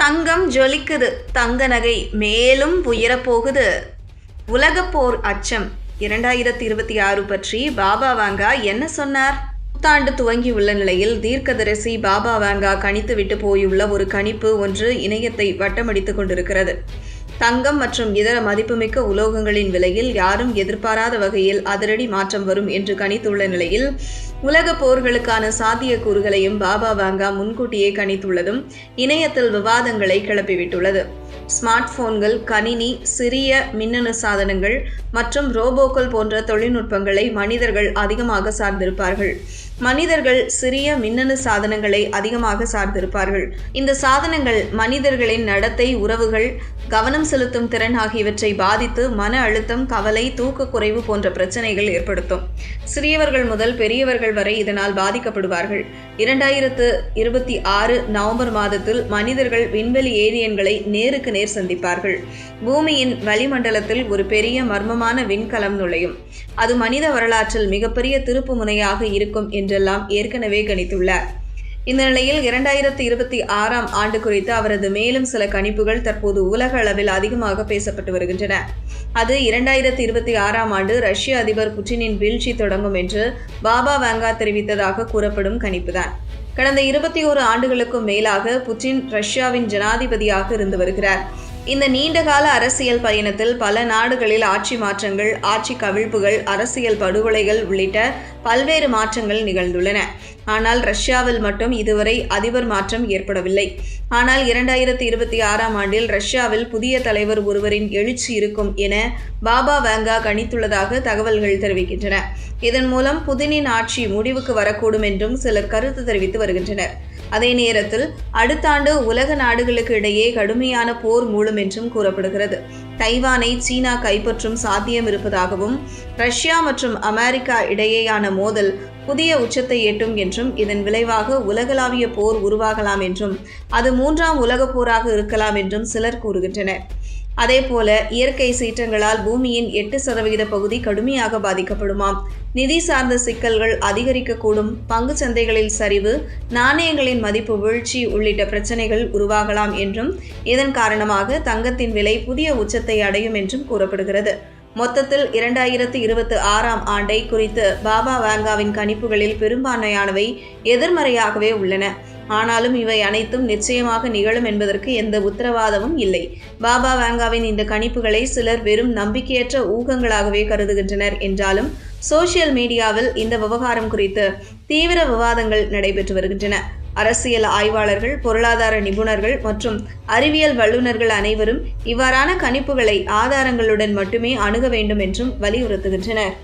தங்கம் ஜொலிக்குது, தங்க நகை மேலும் உயரப்போகுது. உலகப்போர் அச்சம் 2026 பற்றி பாபா வாங்கா என்ன சொன்னார்? புத்தாண்டு துவங்கியுள்ள நிலையில் தீர்க்கதரிசி பாபா வாங்கா கணித்துவிட்டு போயுள்ள ஒரு கணிப்பு ஒன்று இணையத்தை வட்டமடித்துக் கொண்டிருக்கிறது. தங்கம் மற்றும் இதர மதிப்புமிக்க உலோகங்களின் விலையில் யாரும் எதிர்பாராத வகையில் அதிரடி மாற்றம் வரும் என்று கணித்துள்ள நிலையில் உலக போர்களுக்கான சாத்தியக்கூறுகளையும் பாபா வாங்கா முன்கூட்டியே கணித்துள்ளதும் இணையத்தில் விவாதங்களை கிளப்பிவிட்டுள்ளது. ஸ்மார்ட் போன்கள், கணினி, சிறிய மின்னணு சாதனங்கள் மற்றும் ரோபோக்கள் போன்ற தொழில்நுட்பங்களை மனிதர்கள் அதிகமாக சார்ந்திருப்பார்கள். மனிதர்கள் சிறிய மின்னணு சாதனங்களை அதிகமாக சார்ந்திருப்பார்கள். இந்த சாதனங்கள் மனிதர்களின் நடத்தை, உறவுகள், கவனம் செலுத்தும் திறன் ஆகியவற்றை பாதித்து மன அழுத்தம், கவலை, தூக்கக்குறைவு போன்ற பிரச்சனைகள் ஏற்படுத்தும். சிறியவர்கள் முதல் பெரியவர்கள் வரை இதனால் பாதிக்கப்படுவார்கள். 2026 நவம்பர் மாதத்தில் மனிதர்கள் விண்வெளி ஏலியன்களை நேருக்கு நேர் சந்திப்பார்கள். பூமியின் வளிமண்டலத்தில் ஒரு பெரிய மர்மமான விண்கலம் நுழையும். அது மனித வரலாற்றில் மிகப்பெரிய திருப்பு முனையாக இருக்கும் என்றெல்லாம் ஏற்கனவே கணித்துள்ளார். இந்த நிலையில் 2026 ஆண்டு குறித்து அவரது மேலும் சில கணிப்புகள் தற்போது உலக அளவில் அதிகமாக பேசப்பட்டு வருகின்றன. அது 2026 ஆண்டு ரஷ்ய அதிபர் புட்டினின் வீழ்ச்சி தொடங்கும் என்று பாபா வாங்கா தெரிவித்ததாக கூறப்படும் கணிப்புதான். கடந்த 21 ஆண்டுகளுக்கும் மேலாக புட்டின் ரஷ்யாவின் ஜனாதிபதியாக இருந்து வருகிறார். இந்த நீண்டகால அரசியல் பயணத்தில் பல நாடுகளில் ஆட்சி மாற்றங்கள், ஆட்சி கவிழ்ப்புகள், அரசியல் படுகொலைகள் உள்ளிட்ட பல்வேறு மாற்றங்கள் நிகழ்ந்துள்ளன. ஆனால் ரஷ்யாவில் மட்டும் இதுவரை அதிபர் மாற்றம் ஏற்படவில்லை. ஆனால் 2026 ஆண்டில் ரஷ்யாவில் புதிய தலைவர் ஒருவரின் எழுச்சி இருக்கும் என பாபா வாங்கா கணித்துள்ளதாக தகவல்கள் தெரிவிக்கின்றன. இதன் மூலம் புதினின் ஆட்சி முடிவுக்கு வரக்கூடும் என்றும் சிலர் கருத்து தெரிவித்து வருகின்றனர். அதே நேரத்தில் அடுத்த ஆண்டு உலக நாடுகளுக்கு இடையே கடுமையான போர் மூளும் என்றும் கூறப்படுகிறது. தைவானை சீனா கைப்பற்றும் சாத்தியம் இருப்பதாகவும், ரஷ்யா மற்றும் அமெரிக்கா இடையேயான மோதல் புதிய உச்சத்தை எட்டும் என்றும், இதன் விளைவாக உலகளாவிய போர் உருவாகலாம் என்றும், அது 3ஆம் உலகப் போராக இருக்கலாம் என்றும் சிலர் கூறுகின்றனர். அதேபோல இயற்கை சீற்றங்களால் பூமியின் 8% பகுதி கடுமையாக பாதிக்கப்படுமாம். நிதி சார்ந்த சிக்கல்கள் அதிகரிக்கக்கூடும். பங்கு சந்தைகளில் சரிவு, நாணயங்களின் மதிப்பு வீழ்ச்சி உள்ளிட்ட பிரச்சனைகள் உருவாகலாம் என்றும், இதன் காரணமாக தங்கத்தின் விலை புதிய உச்சத்தை அடையும் என்றும் கூறப்படுகிறது. மொத்தத்தில் 2026 ஆண்டை குறித்து பாபா வாங்காவின் கணிப்புகளில் பெரும்பான்மையானவை எதிர்மறையாகவே உள்ளன. ஆனாலும் இவை அனைத்தும் நிச்சயமாக நிகழும் என்பதற்கு எந்த உத்தரவாதமும் இல்லை. பாபா வாங்காவின் இந்த கணிப்புகளை சிலர் வெறும் நம்பிக்கையற்ற ஊகங்களாகவே கருதுகின்றனர் என்றாலும் சோசியல் மீடியாவில் இந்த விவகாரம் குறித்து தீவிர விவாதங்கள் நடைபெற்று வருகின்றன. அரசியல் ஆய்வாளர்கள், பொருளாதார நிபுணர்கள் மற்றும் அறிவியல் வல்லுநர்கள் அனைவரும் இவ்வாறான கணிப்புகளை ஆதாரங்களுடன் மட்டுமே அணுக வேண்டும் என்றும் வலியுறுத்துகின்றனர்.